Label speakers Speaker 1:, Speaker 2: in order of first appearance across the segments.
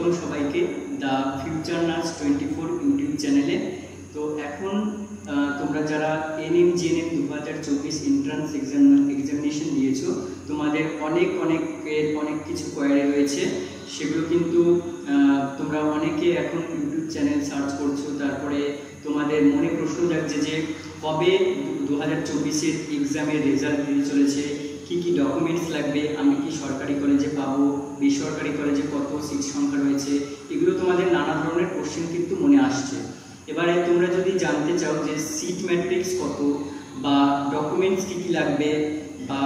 Speaker 1: স্বাগতম সবাইকে the future nurse 24 YouTube চ্যানেলে। তো এখন তোমরা যারা এনএম জিএনএম 2024 এন্ট্রান্স এক্সামিনেশন দিয়েছো, তোমাদের অনেক কিছু কোয়ারি রয়েছে, সেগুলো কিন্তু তোমরা অনেকে এখন ইউটিউব চ্যানেল সার্চ করছো। তারপরে তোমাদের মনে প্রশ্ন জাগছে যে কবে 2024-এর এক্সামের রেজাল্ট বেরিয়ে চলেছে, কি কি ডকুমেন্টস লাগবে, আমি কি সরকারি কলেজে পাবো, বেসরকারি কলেজে কত সিট সংখ্যা রয়েছে, এগুলো তোমাদের নানা ধরনের কোশ্চেন কিন্তু মনে আসছে। এবারে তোমরা যদি জানতে চাও যে সিট ম্যাট্রিক্স কত বা ডকুমেন্টস কী কী লাগবে, বা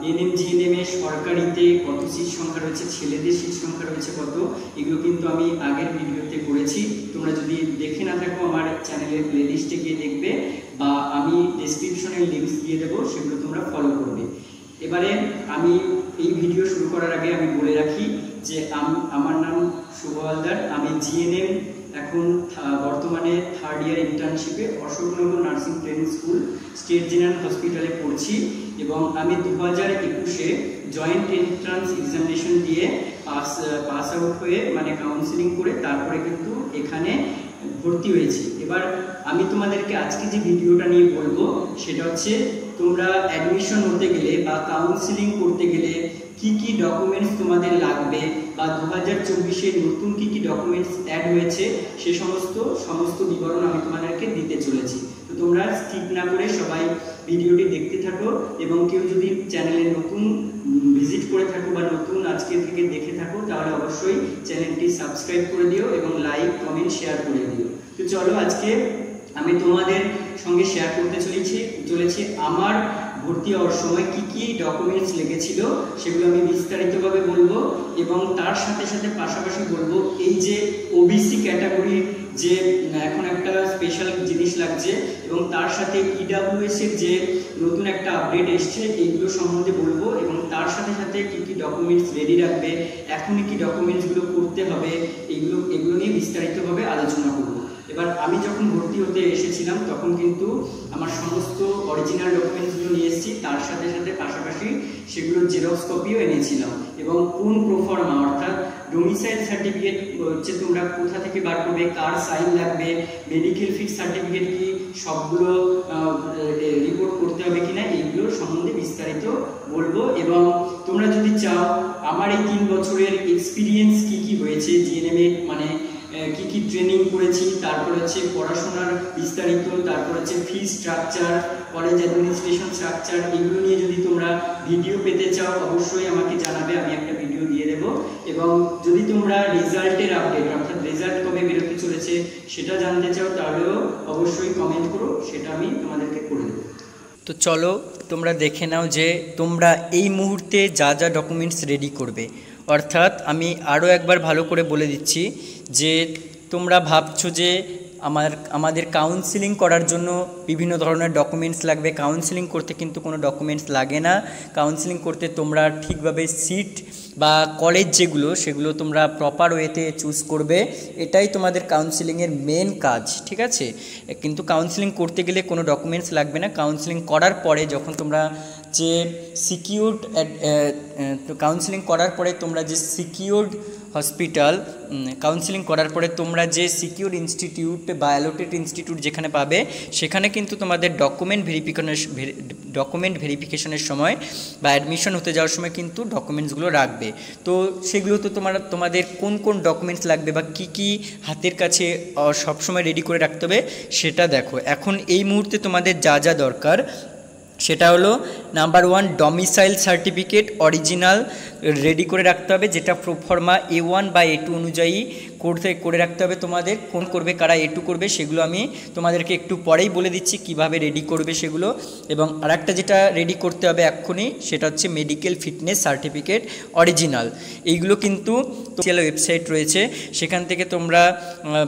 Speaker 1: এনএম জিএনএম এ সরকারিতে কত সিট সংখ্যা রয়েছে, ছেলেদের সিট সংখ্যা রয়েছে কত, এগুলো কিন্তু আমি আগের ভিডিওতে করেছি। তোমরা যদি দেখে না থাকো আমার চ্যানেলের প্লেলিস্টে গিয়ে দেখবে, বা আমি ডেসক্রিপশনে লিঙ্কস দিয়ে দেবো, সেগুলো তোমরা ফলো করবে। এবারে আমি এই ভিডিও শুরু করার আগে আমি বলে রাখি যে আমার নাম শুভ হালদার, আমি জিএনএম এখন বর্তমানে 3rd ইয়ার ইন্টার্নশিপে Ashoknagar nursing training school state general হসপিটালে পড়ছি, এবং আমি 2021-এ জয়েন্ট এন্ট্রান্স এক্সামিনেশন দিয়ে পাস আউট হয়ে মানে কাউন্সিলিং করে তারপরে কিন্তু এখানে ভর্তি হয়েছি। এবার আমি তোমাদেরকে আজকে যে ভিডিওটা নিয়ে বলবো সেটা হচ্ছে তোমরা অ্যাডমিশন হতে গেলে বা কাউন্সিলিং করতে গেলে কি কি ডকুমেন্টস তোমাদের লাগবে, বা 2024-এ নতুন কি কি ডকুমেন্টস অ্যাড হয়েছে সে সমস্ত বিবরণ আমি তোমাদেরকে দিতে চলেছি। তো তোমরা স্কিপ না করে সবাই ভিডিওটি দেখতে থাকো, এবং কেউ যদি চ্যানেলে নতুন ভিজিট করে থাকো বা নতুন আজকে থেকে দেখে থাকো, তাহলে অবশ্যই চ্যানেলটি সাবস্ক্রাইব করে দিও এবং লাইক কমেন্ট শেয়ার করে দিও। তো চলো আজকে আমি তোমাদের সঙ্গে শেয়ার করতে চলেছি আমার ভর্তি হওয়ার সময় কি কি ডকুমেন্টস লেগেছিল, সেগুলো আমি বিস্তারিতভাবে বলবো, এবং তার সাথে পাশাপাশি বলবো এই যে ওবিসি ক্যাটাগরির যে এখন একটা স্পেশাল জিনিস লাগছে, এবং তার সাথে ইডাব্লিউএস এর যে নতুন একটা আপডেট এসছে, এইগুলো সম্বন্ধে বলবো, এবং তার সাথে কি কি ডকুমেন্টস রেডি রাখবে, এখনই কি ডকুমেন্টসগুলো করতে হবে, এগুলো নিয়ে বিস্তারিতভাবে আলোচনা করব। এবার আমি যখন ভর্তি হতে এসেছিলাম তখন কিন্তু আমার সমস্ত অরিজিনাল ডকুমেন্টসগুলো নিয়ে এসেছি, তার সাথে পাশাপাশি সেগুলোর জেরক্স কপিও এনেছিলাম, এবং কোন প্রোফর্মা অর্থাৎ ডোমিসাইল সার্টিফিকেট হচ্ছে তোমরা কোথা থেকে বার করবে, কার সাইন লাগবে, মেডিকেল ফিট সার্টিফিকেট কি সবগুলো রিপোর্ট করতে হবে কিনা, এইগুলো সম্বন্ধে বিস্তারিত বলবো। এবং তোমরা যদি চাও আমার এই 3 বছরের এক্সপিরিয়েন্স কি কি হয়েছে জিএনএম এ, মানে কি কি ট্রেনিং করেছি, তারপর হচ্ছে পড়াশোনার বিস্তারিত, তারপর হচ্ছে fee structure, college administration structure, এগুলো নিয়ে যদি তোমরা ভিডিও পেতে চাও অবশ্যই আমাকে জানাবে, আমি একটা ভিডিও দিয়ে দেবো। এবং যদি তোমরা রেজাল্টের আপডেট অর্থাৎ রেজাল্ট কবে বেরোতে চলেছে সেটা জানতে চাও, তাহলেও অবশ্যই কমেন্ট করো, সেটা আমি তোমাদেরকে করে দেবো।
Speaker 2: তো চলো তোমরা দেখে নাও যে তোমরা এই মুহূর্তে যা যা ডকুমেন্টস রেডি করবে। অর্থাৎ আমি আরও একবার ভালো করে বলে দিচ্ছি যে তোমরা ভাবছো যে আমাদের কাউন্সিলিং করার জন্য বিভিন্ন ধরনের ডকুমেন্টস লাগবে। কাউন্সিলিং করতে কিন্তু কোনো ডকুমেন্টস লাগে না। কাউন্সিলিং করতে তোমরা ঠিকভাবে সিট বা কলেজ সেগুলো তোমরা প্রপার ওয়েতে চুজ করবে, এটাই তোমাদের কাউন্সিলিংয়ের মেন কাজ, ঠিক আছে? কিন্তু কাউন্সিলিং করতে গেলে কোনো ডকুমেন্টস লাগবে না। কাউন্সিলিং করার পরে যখন তোমরা যে সিকিউরড কাউন্সিলিং করার পরে তোমরা যে সিকিউরড হসপিটাল, কাউন্সিলিং করার পরে তোমরা যে সিকিউর ইনস্টিটিউট বা অ্যালোটেড ইনস্টিটিউট যেখানে পাবে, সেখানে কিন্তু তোমাদের ডকুমেন্ট ভেরিফিকেশনের সময় বা অ্যাডমিশন হতে যাওয়ার সময় কিন্তু ডকুমেন্টসগুলো রাখবে। তো সেগুলো তো তোমাদের কোন ডকুমেন্টস লাগবে বা কি হাতের কাছে সবসময় রেডি করে রাখতে হবে সেটা দেখো। এখন এই মুহূর্তে তোমাদের যা দরকার সেটা হলো number 1 domicile certificate original ready করে রাখতে হবে, যেটা প্রোফর্মা A1 বা A2 অনুযায়ী করে রাখতে হবে তোমাদের। কোন করবে, কারা A2 করবে, সেগুলো আমি তোমাদেরকে একটু পরেই বলে দিচ্ছি কিভাবে রেডি করবে সেগুলো। এবং আরেকটা যেটা রেডি করতে হবে এক্ষুনি, সেটা হচ্ছে মেডিকেল ফিটনেস সার্টিফিকেট অরিজিনাল। এইগুলো কিন্তু ওয়েবসাইট রয়েছে, সেখান থেকে তোমরা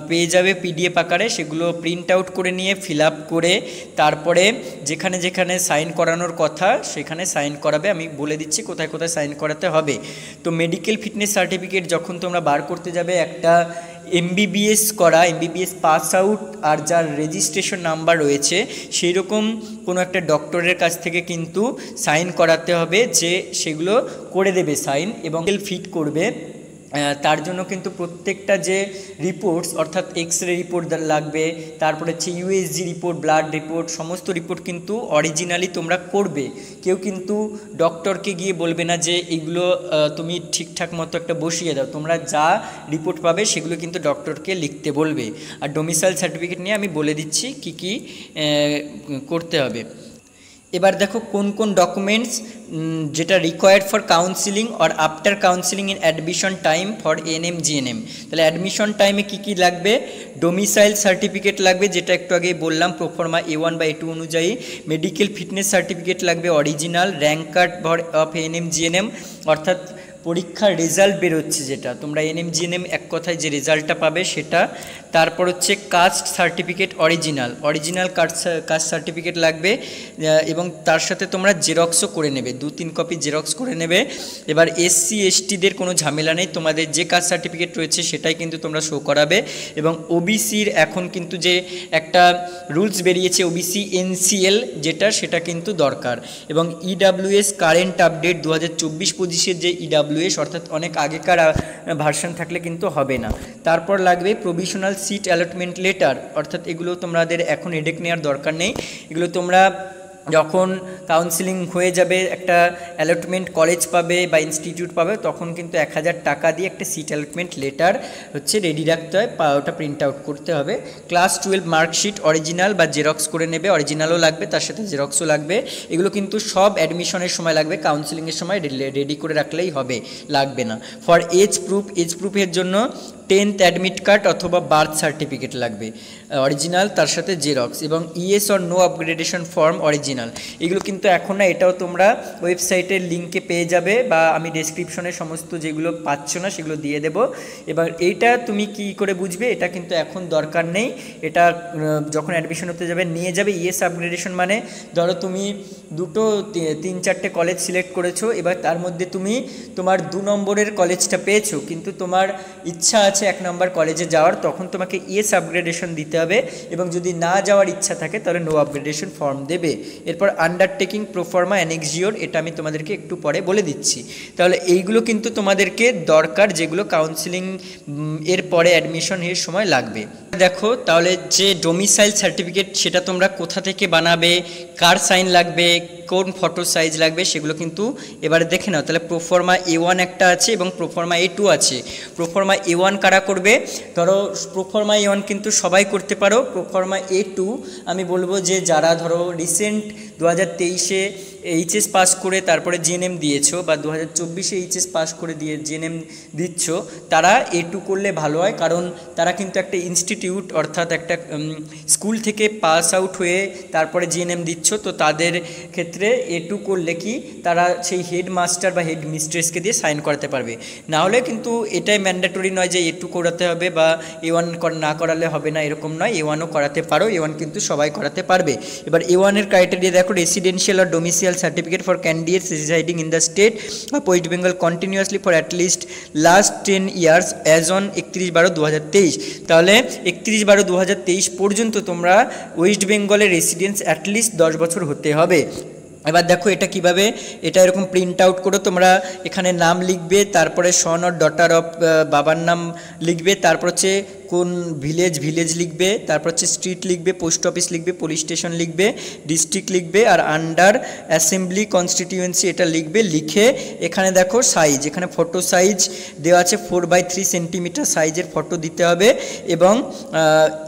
Speaker 2: পেয়ে যাবে PDF আকারে। সেগুলো প্রিন্ট আউট করে নিয়ে ফিল আপ করে তারপরে যেখানে সাইন করানোর কথা সেখানে সাইন করাবে। আমি বলে দিচ্ছি কোথায় সাইন করাতে হবে। তো মেডিকেল ফিটনেস সার্টিফিকেট যখন তোমরা বার করতে যাবে, একটা MBBS করা, MBBS পাস আউট আর যার রেজিস্ট্রেশন নাম্বার রয়েছে সেই রকম কোনো একটা ডক্টরের কাছ থেকে কিন্তু সাইন করাতে হবে, যে সেগুলো করে দেবে সাইন এবং ফিট করবে। তার জন্য কিন্তু প্রত্যেকটা যে রিপোর্টস অর্থাৎ এক্স-রে রিপোর্ট লাগবে, তারপরে হচ্ছে ইউএসজি রিপোর্ট, ব্লাড রিপোর্ট, সমস্ত রিপোর্ট কিন্তু অরিজিনালি তোমরা করবে। কেউ কিন্তু ডক্টরকে গিয়ে বলবে না যে এইগুলো তুমি ঠিকঠাক মতো একটা বসিয়ে দাও। তোমরা যা রিপোর্ট পাবে সেগুলো কিন্তু ডক্টরকে লিখতে বলবে। আর ডোমিসাইল সার্টিফিকেট নিয়ে আমি বলে দিচ্ছি কি কি করতে হবে। এবার দেখো কোন কোন ডকুমেন্টস যেটা required for counselling or after counselling in admission time for ANM GNM. তাহলে অ্যাডমিশন টাইমে কী কী লাগবে? ডোমিসাইল সার্টিফিকেট লাগবে, যেটা একটু আগেই বললাম প্রোফর্মা A1 বা A2 অনুযায়ী। মেডিকেল ফিটনেস সার্টিফিকেট লাগবে original. Rank card of ANM GNM, অর্থাৎ পরীক্ষার রেজাল্ট বেরোচ্ছে যেটা, তোমরা এএনএম জিএনএম এক কথায় যে রেজাল্টটা পাবে সেটা। তারপর হচ্ছে caste certificate original caste certificate লাগবে, এবং তার সাথে তোমরা জেরক্সও করে নেবে, 2-3 কপি জেরক্স করে নেবে। এবার SC STদের কোনো ঝামেলা নেই, তোমাদের যে কাস্ট সার্টিফিকেট রয়েছে সেটাই কিন্তু তোমরা শো করাবে। এবং ওবিসির এখন কিন্তু যে একটা রুলস বেরিয়েছে OBC NCL যেটা, সেটা কিন্তু দরকার। এবং EWS কারেন্ট আপডেট 2024-25-এর যে EWS, অর্থাৎ অনেক আগেকার ভার্সন থাকলে কিন্তু হবে না। তারপর লাগবে প্রভিশনাল সিট অ্যালটমেন্ট লেটার, অর্থাৎ এগুলো তোমাদের এখন হেডেক নেওয়ার দরকার নেই। এগুলো তোমরা যখন কাউন্সিলিং হয়ে যাবে, একটা অ্যালটমেন্ট কলেজ পাবে বা ইনস্টিটিউট পাবে, তখন কিন্তু 1000 টাকা দিয়ে একটা সিট অ্যালটমেন্ট লেটার হচ্ছে রেডি রাখতে হয়, ওটা প্রিন্ট আউট করতে হবে। ক্লাস 12 মার্কশিট অরিজিনাল বা জেরক্স করে নেবে, অরিজিনালও লাগবে, তার সাথে জেরক্সও লাগবে। এগুলো কিন্তু সব অ্যাডমিশনের সময় লাগবে, কাউন্সিলিংয়ের সময় রেডি করে রাখলেই হবে, লাগবে না। ফর এজ প্রুফের জন্য 10th অ্যাডমিট কার্ড অথবা বার্থ সার্টিফিকেট লাগবে অরিজিনাল, তার সাথে জেরক্স। এবং yes or no upgradation form original. এগুলো কিন্তু এখন না, এটাও তোমরা ওয়েবসাইটের লিঙ্কে পেয়ে যাবে, বা আমি ডেসক্রিপশনে সমস্ত যেগুলো পাচ্ছ না সেগুলো দিয়ে দেব। এবার এইটা তুমি কি করে বুঝবে? এটা কিন্তু এখন দরকার নেই, এটা যখন অ্যাডমিশন হতে যাবে নিয়ে যাবে। ইয়েস আপগ্রেডেশন মানে ধরো তুমি 3-4টে কলেজ সিলেক্ট করেছো, এবার তার মধ্যে তুমি তোমার 2 নম্বরের কলেজটা পেয়েছো, কিন্তু তোমার ইচ্ছা আছে 1 নম্বর কলেজে যাওয়ার, তখন তোমাকে ইয়েস আপগ্রেডেশন দিতে হবে। এবং যদি না যাওয়ার ইচ্ছা থাকে তাহলে নো আপগ্রেডেশন ফর্ম দেবে। এরপর আন্ডারটেকিং প্রোফর্মা অ্যানেক্সিওর, এটা আমি তোমাদেরকে একটু পরে বলে দিচ্ছি। তাহলে এইগুলো কিন্তু তোমাদেরকে দরকার, যেগুলো কাউন্সিলিং এর পরে অ্যাডমিশন এর সময় লাগবে। দেখো তাহলে যে ডোমিসাইল সার্টিফিকেট সেটা তোমরা কোথা থেকে বানাবে, কার সাইন লাগবে, কোন ফটো সাইজ লাগবে, সেগুলো কিন্তু এবারে দেখে নাও। তাহলে প্রোফর্মা A1 একটা আছে এবং প্রোফর্মা A2 আছে। প্রোফর্মা A1 কারা করবে? ধরো প্রোফর্মা A1 কিন্তু সবাই করতে পারো। প্রোফর্মা A2 আমি বলবো যে যারা ধরো রিসেন্ট 2023-এ এইচএস পাস করে তারপরে জিএনএম দিয়েছো, বা 2024-এ এইচএস পাস করে দিয়ে জিএনএম দিচ্ছ, তারা A2 করলে ভালো হয়। কারণ তারা কিন্তু একটা ইনস্টিটিউট অর্থাৎ একটা স্কুল থেকে পাস আউট হয়ে তারপরে জিএনএম দিচ্ছ, তো তাদের ক্ষেত্রে A2 করলে কি তারা সেই হেডমাস্টার বা হেড মিস্ট্রেসকে দিয়ে সাইন করাতে পারবে। না হলে কিন্তু এটাই ম্যান্ডেটরি নয় যে A2 করাতে হবে বা A1 না করালে হবে না, এরকম নয়। A1ও করাতে পারো, A1 কিন্তু সবাই করাতে পারবে। এবার A1-এর ক্রাইটেরিয়া দেখো, রেসিডেন্সিয়াল আর domicile certificate for candidates residing in the state of West Bengal continuously for at least last 10 years as on 31/12/2023। তাহলে 31/12/2023 পর্যন্ত তোমরা ওয়েস্ট বেঙ্গলের রেসিডেন্স অ্যাটলিস্ট 10 বছর হতে হবে। এবার দেখো এটা কিভাবে, এটা এরকম প্রিন্ট আউট করো, তোমরা এখানে নাম লিখবে, তারপরে সন অর ডটার অফ বাবার নাম লিখবে, তারপর হচ্ছে কোন ভিলেজ লিখবে, তারপর হচ্ছে স্ট্রিট লিখবে, পোস্ট অফিস লিখবে, পুলিশ স্টেশন লিখবে, ডিস্ট্রিক্ট লিখবে, আর আন্ডার অ্যাসেম্বলি কনস্টিটিউয়েন্সি এটা লিখবে। লিখে এখানে দেখো সাইজ, এখানে ফটো সাইজ দেওয়া আছে 4/3 সেন্টিমিটার সাইজের ফটো দিতে হবে। এবং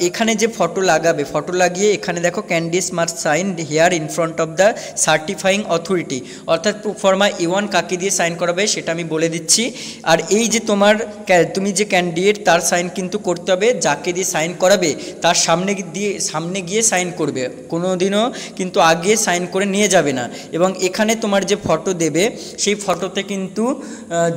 Speaker 2: এখানে যে ফটো লাগাবে, ফটো লাগিয়ে এখানে দেখো candidates must sign here in front of the certifying authority, অর্থাৎ প্রোফর্মা A1 কাকে দিয়ে সাইন করাবে সেটা আমি বলে দিচ্ছি। আর এই যে তুমি যে ক্যান্ডিডেট তার সাইন কিন্তু করতে হবে, যাকে দিয়ে সাইন করাবে তার সামনে গিয়ে সাইন করবে, কোনো দিনও কিন্তু আগে সাইন করে নিয়ে যাবে না। এবং এখানে তোমার যে ফটো দেবে সেই ফটোতে কিন্তু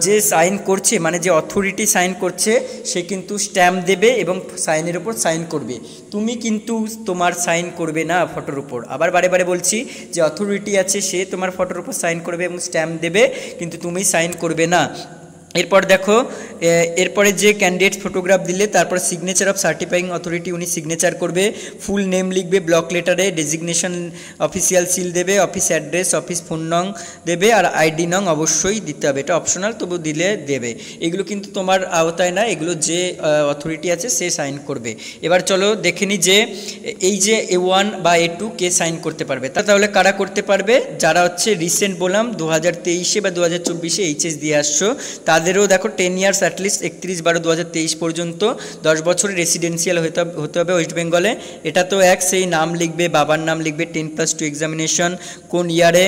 Speaker 2: যে সাইন করছে মানে যে অথরিটি সাইন করছে সে কিন্তু স্ট্যাম্প দেবে এবং সাইনের উপর সাইন করবে। তুমি কিন্তু তোমার সাইন করবে না ফটোর উপর। আবার বারে বারে বলছি যে অথরিটি আছে সে তোমার ফটোর উপর সাইন করবে এবং স্ট্যাম্প দেবে, কিন্তু তুমি সাইন করবে না। এরপর দেখো এরপরে যে ক্যান্ডিডেট ফটোগ্রাফ দিলে তারপর সিগনেচার অফ সার্টিফাইং অথরিটি, উনি সিগনেচার করবে, ফুল নেম লিখবে ব্লক লেটারে, ডেজিগনেশন অফিসিয়াল সিল দেবে, অফিস অ্যাড্রেস, অফিস ফোন নং দেবে, আর আইডি নং অবশ্যই দিতে হবে, এটা অপশনাল তবু দিলে দেবে। এগুলো কিন্তু তোমার আওতায় না, এগুলো যে অথরিটি আছে সে সাইন করবে। এবার চলো দেখে নিই যে এই যে A1 বা A2 কে সাইন করতে পারবে। তাহলে কারা করতে পারবে? যারা হচ্ছে রিসেন্ট বললাম 2023 বা 2024 এইচএস দিয়ে আসছো, তাদেরও দেখো 10 ইয়ার্স অ্যাটলিস্ট 31/12/2023 পর্যন্ত 10 বছরের রেসিডেন্সিয়াল হতে হবে ওয়েস্ট বেঙ্গলে। এটা তো এক, সেই নাম লিখবে, বাবার নাম লিখবে, 10+2 এক্সামিনেশন কোন ইয়ারে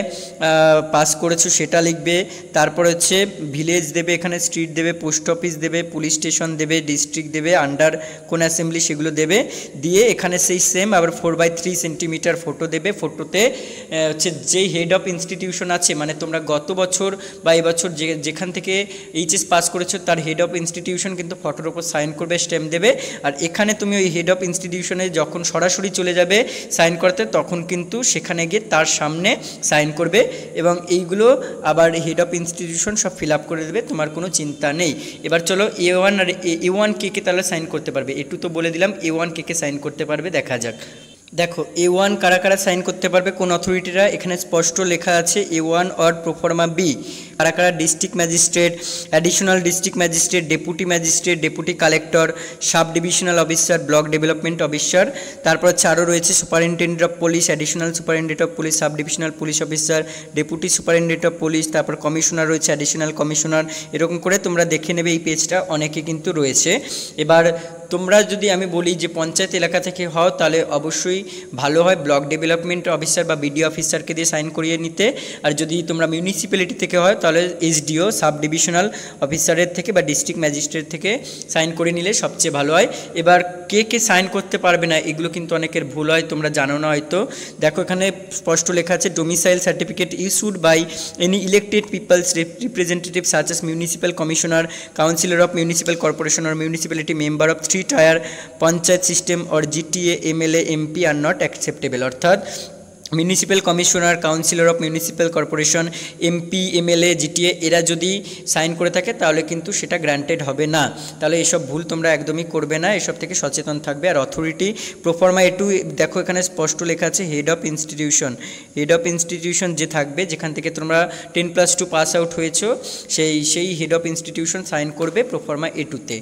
Speaker 2: পাস করেছো সেটা লিখবে, তারপর হচ্ছে ভিলেজ দেবে, এখানে স্ট্রিট দেবে, পোস্ট অফিস দেবে, পুলিশ স্টেশন দেবে, ডিস্ট্রিক্ট দেবে, আন্ডার কোন অ্যাসেম্বলি সেগুলো দেবে, দিয়ে এখানে সেই সেম আবার 4/3 সেন্টিমিটার ফটো দেবে। ফটোতে হচ্ছে যেই হেড অফ ইনস্টিটিউশন আছে, মানে তোমরা গত বছর বা এবছর যেখান থেকে এইচএস পাস করেছো তার হেড অফ ইনস্টিটিউশন কিন্তু ফটোর ওপর সাইন করবে, স্ট্যাম্প দেবে। আর এখানে তুমি ওই হেড অফ ইনস্টিটিউশনে যখন সরাসরি চলে যাবে সাইন করতে, তখন কিন্তু সেখানে গিয়ে তার সামনে সাইন করবে, এবং এইগুলো আবার হেড অফ ইনস্টিটিউশন সব ফিল আপ করে দেবে, তোমার কোনো চিন্তা নেই। এবার চলো A1 আর A1 কে তাহলে সাইন করতে পারবে, A2 তো বলে দিলাম, A1 কে সাইন করতে পারবে দেখা যাক। দেখো A1 কারা কারা সাইন করতে পারবে, কোন অথরিটিরা, এখানে স্পষ্ট লেখা আছে A1 অর প্রোফর্মা বি। কারা কারা? District magistrate, additional district magistrate, magistrate, deputy collector, sub divisional officer, block development officer, তারপর হচ্ছে আরও রয়েছে superintendent of police, additional superintendent of police, sub divisional police officer, deputy superintendent of police, তারপর commissioner রয়েছে, additional commissioner, এরকম করে তোমরা দেখে নেবে এই পেজটা, অনেকে কিন্তু রয়েছে। এবার তোমরা যদি আমি বলি যে পঞ্চায়েত এলাকা থেকে হও, তাহলে অবশ্যই ভালো হয় ব্লক ডেভেলপমেন্ট অফিসার বা বিডিও অফিসারকে দিয়ে সাইন করিয়ে নিতে। আর যদি তোমরা মিউনিসিপ্যালিটি থেকে হয় তাহলে এসডিও, সাব ডিভিশনাল অফিসারের থেকে বা ডিস্ট্রিক্ট ম্যাজিস্ট্রেট থেকে সাইন করে নিলে সবচেয়ে ভালো হয়। এবার কে কে সাইন করতে পারবে না, এগুলো কিন্তু অনেকের ভুল হয়, তোমরা জানো না হয়তো। দেখো এখানে স্পষ্ট লেখা আছে, domicile certificate issued by any elected people's representative such as municipal commissioner, councillor of municipal corporation or municipality, member of 3 tier panchayat system or GTA, MLA, MP are not acceptable. অর্থাৎ municipal commissioner, councillor of municipal corporation, MP, MLA, GTA এরা যদি sign করে থাকে তাহলে কিন্তু সেটা granted হবে না। তাহলে এসব ভুল তোমরা একদমই করবে না, এসব থেকে সচেতন থাকবে। আর অথরিটি প্রোফর্মা A2 দেখো এখানে স্পষ্ট লেখা আছে head of institution. Head of institution যে থাকবে, যেখান থেকে তোমরা 10+2 পাস আউট হয়েছো, সেই হেড অফ ইনস্টিটিউশন সাইন করবে প্রোফর্মা A2-তে।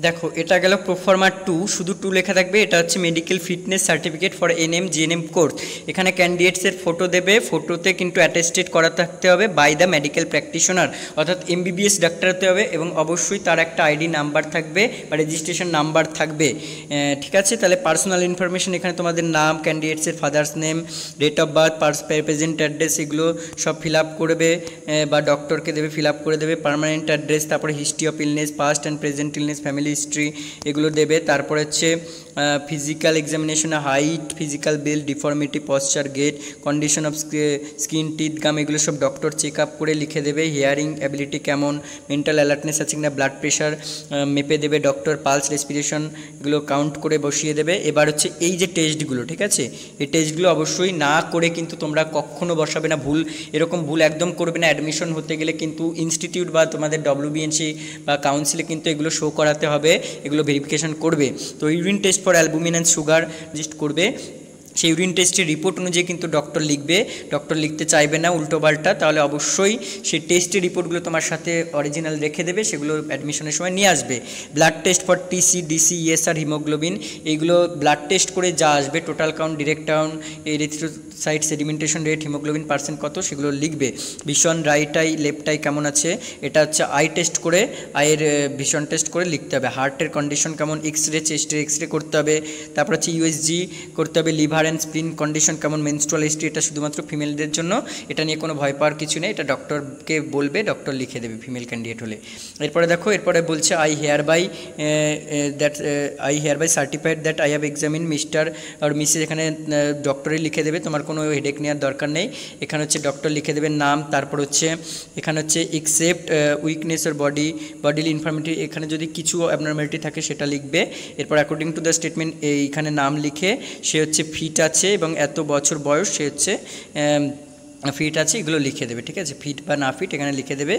Speaker 2: দেখো এটা গেল প্রোফর্মা 2, শুধু 2 লেখা থাকবে, এটা হচ্ছে medical fitness certificate for NM GNM course. এখানে ক্যান্ডিডেটসের ফটো দেবে, ফটোতে কিন্তু অ্যাটেস্টেড করা থাকতে হবে বাই দ্য মেডিকেল প্র্যাকটিশনার, অর্থাৎ MBBS ডাক্তার হতে হবে, এবং অবশ্যই তার একটা আইডি নাম্বার থাকবে বা রেজিস্ট্রেশন নাম্বার থাকবে, ঠিক আছে। তাহলে পার্সোনাল ইনফরমেশন এখানে তোমাদের নাম, ক্যান্ডিডেটসের father's name, date of birth, present address এগুলো সব ফিল আপ করবে বা ডক্টরকে দেবে, ফিল আপ করে দেবে। পার্মানেন্ট অ্যাড্রেস, তারপরে history of illness, past and present illness, family history এগুলো দেবে। তারপরে হচ্ছে ফিজিক্যাল এক্সামিনেশনে height, physical build, deformity, posture, gait, condition of skin, teeth, gum এগুলো সব ডক্টর চেক আপ করে লিখে দেবে। হিয়ারিং অ্যাবিলিটি কেমন, মেন্টাল অ্যালার্টনেস আছে কিনা, ব্লাড প্রেশার মেপে দেবে ডক্টর, পালস, রেসপিরেশন এগুলো কাউন্ট করে বসিয়ে দেবে। এবার হচ্ছে এই যে টেস্টগুলো, ঠিক আছে, এই টেস্টগুলো অবশ্যই না করে কিন্তু তোমরা কখনো বসাবে না, এরকম ভুল একদম করবে না। অ্যাডমিশন হতে গেলে কিন্তু ইনস্টিটিউট বা তোমাদের WBNC বা কাউন্সিলে কিন্তু এগুলো শো করাতে হবে, এগুলো ভেরিফিকেশন করবে। তো urine test for albumin and sugar list করবে, সেই ইউরিন টেস্টের রিপোর্ট অনুযায়ী কিন্তু ডক্টর লিখবে, ডক্টর লিখতে চাইবে না উল্টোপাল্টা, তাহলে অবশ্যই সেই টেস্টের রিপোর্টগুলো তোমার সাথে অরিজিনাল রেখে দেবে, সেগুলো অ্যাডমিশনের সময় নিয়ে আসবে। Blood test for TC, DC, ESR, haemoglobin এইগুলো ব্লাড টেস্ট করে যা আসবে, total count, direct count, erythrocyte sedimentation rate, haemoglobin percent কত সেগুলো লিখবে। Vision, right I, left I কেমন আছে, এটা হচ্ছে আই টেস্ট করে, আইয়ের ভিশন টেস্ট করে লিখতে হবে। হার্টের কন্ডিশন কেমন, এক্সরে, চেস্টের এক্সরে করতে হবে। তারপর হচ্ছে USG করতে হবে। লিভার অ্যান্ড স্প্লিন কন্ডিশন কেমন, মেনস্ট্রুয়াল হিস্ট্রি, এটা শুধুমাত্র ফিমেলদের জন্য, এটা নিয়ে কোনো ভয় পাওয়ার কিছু নেই, এটা ডক্টরকে বলবে, ডক্টর লিখে দেবে ফিমেল ক্যান্ডিডেট হলে। এরপরে দেখো, এরপরে বলছে I hereby certified that I have examine mister আর মিসেস, এখানে ডক্টরে লিখে দেবে, তোমার কোনো হেডেক নেওয়ার দরকার নেই। এখানে হচ্ছে ডক্টর লিখে দেবে নাম, তারপর হচ্ছে এখানে হচ্ছে এক্সেপ্ট উইকনেস ওর বডিলি ইনফরমেটিভ, এখানে যদি কিছু অ্যাবনর্মালিটি থাকে সেটা লিখবে। এরপর অ্যাকর্ডিং টু দ্য স্টেটমেন্ট এইখানে নাম লিখে, সে হচ্ছে ফিট আছে এবং এত বছর বয়স, সে হচ্ছে ফিট আছে এগুলো লিখে দেবে, ঠিক আছে, ফিট বা না ফিট এখানে লিখে দেবে।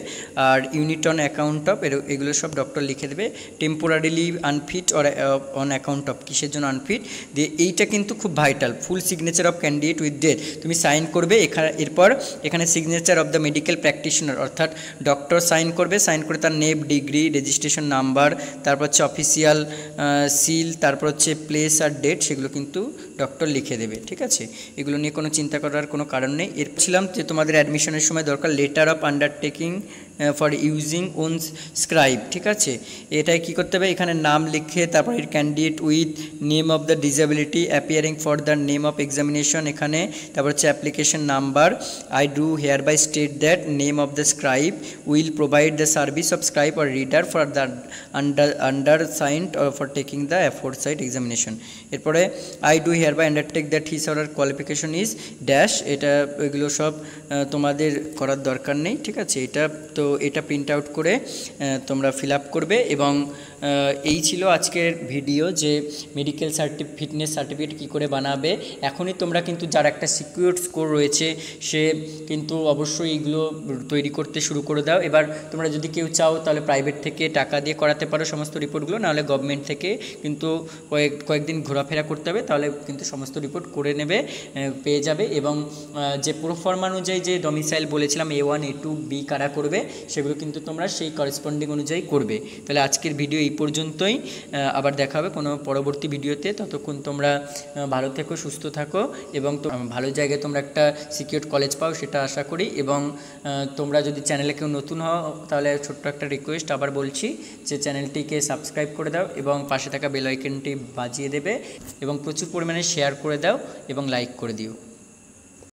Speaker 2: আর ইউনিট অন অ্যাকাউন্ট অফ এগুলো সব ডক্টর লিখে দেবে। Temporarily unfit or on account of, কিসের জন্য আনফিট দিয়ে এইটা কিন্তু খুব vital. Full signature of candidate with date তুমি সাইন করবে এরপর এখানে signature of the medical practitioner অর্থাৎ ডক্টর সাইন করবে, সাইন করে তার নেম, ডিগ্রি, রেজিস্ট্রেশন নাম্বার, তারপর হচ্ছে অফিসিয়াল সিল, তারপর হচ্ছে প্লেস আর ডেট, সেগুলো কিন্তু ডক্টর লিখে দেবে, ঠিক আছে। এগুলো নিয়ে কোনো চিন্তা করার কোনো কারণ নেই। এর ছিলাম যে তোমাদের অ্যাডমিশনের সময় দরকার letter of undertaking for using own scribe, ঠিক আছে। এটাই কী করতে হবে, এখানে নাম লিখে তারপর candidate with name of the disability appearing for the name of examination, এখানে তারপর হচ্ছে application number, I do hereby state that name of the scribe will provide the service of scribe or reader for the undersigned for taking the aforesaid examination. এরপরে I do hereby undertake that his or qualification is dash, এটা এগুলো সব তোমাদের করার দরকার নেই, ঠিক আছে। এটা তো এটা প্রিন্ট আউট করে তোমরা ফিল আপ করবে। এবং এই ছিল আজকের ভিডিও যে মেডিকেল ফিটনেস সার্টিফিকেট কী করে বানাবে। এখনই তোমরা কিন্তু যার একটা সিকিউর স্কোর রয়েছে সে কিন্তু অবশ্যই এইগুলো তৈরি করতে শুরু করে দাও। এবার তোমরা যদি কেউ চাও তাহলে প্রাইভেট থেকে টাকা দিয়ে করাতে পারো সমস্ত রিপোর্টগুলো, নাহলে গভর্নমেন্ট থেকে কিন্তু কয়েকদিন ঘোরাফেরা করতে হবে, তাহলে কিন্তু সমস্ত রিপোর্ট করে নেবে, পেয়ে যাবে। এবং যে প্রোফর্মা অনুযায়ী যে ডমিসাইল বলেছিলাম A1 A2 B কারা করবে সেগুলো কিন্তু তোমরা সেই করেসপন্ডিং অনুযায়ী করবে। তাহলে আজকের ভিডিও এই পর্যন্তই, আবার দেখা হবে কোনো পরবর্তী ভিডিওতে। ততক্ষণ তোমরা ভালো থেকো, সুস্থ থাকো এবং ভালো জায়গায় তোমরা একটা সিকিউর কলেজ পাও সেটা আশা করি। এবং তোমরা যদি চ্যানেলে কেউ নতুন হও তাহলে ছোট্ট একটা রিকোয়েস্ট আবার বলছি যে চ্যানেলটিকে সাবস্ক্রাইব করে দাও এবং পাশে থাকা বেল আইকনটি বাজিয়ে দেবে এবং প্রচুর পরিমাণে শেয়ার করে দাও এবং লাইক করে দিও।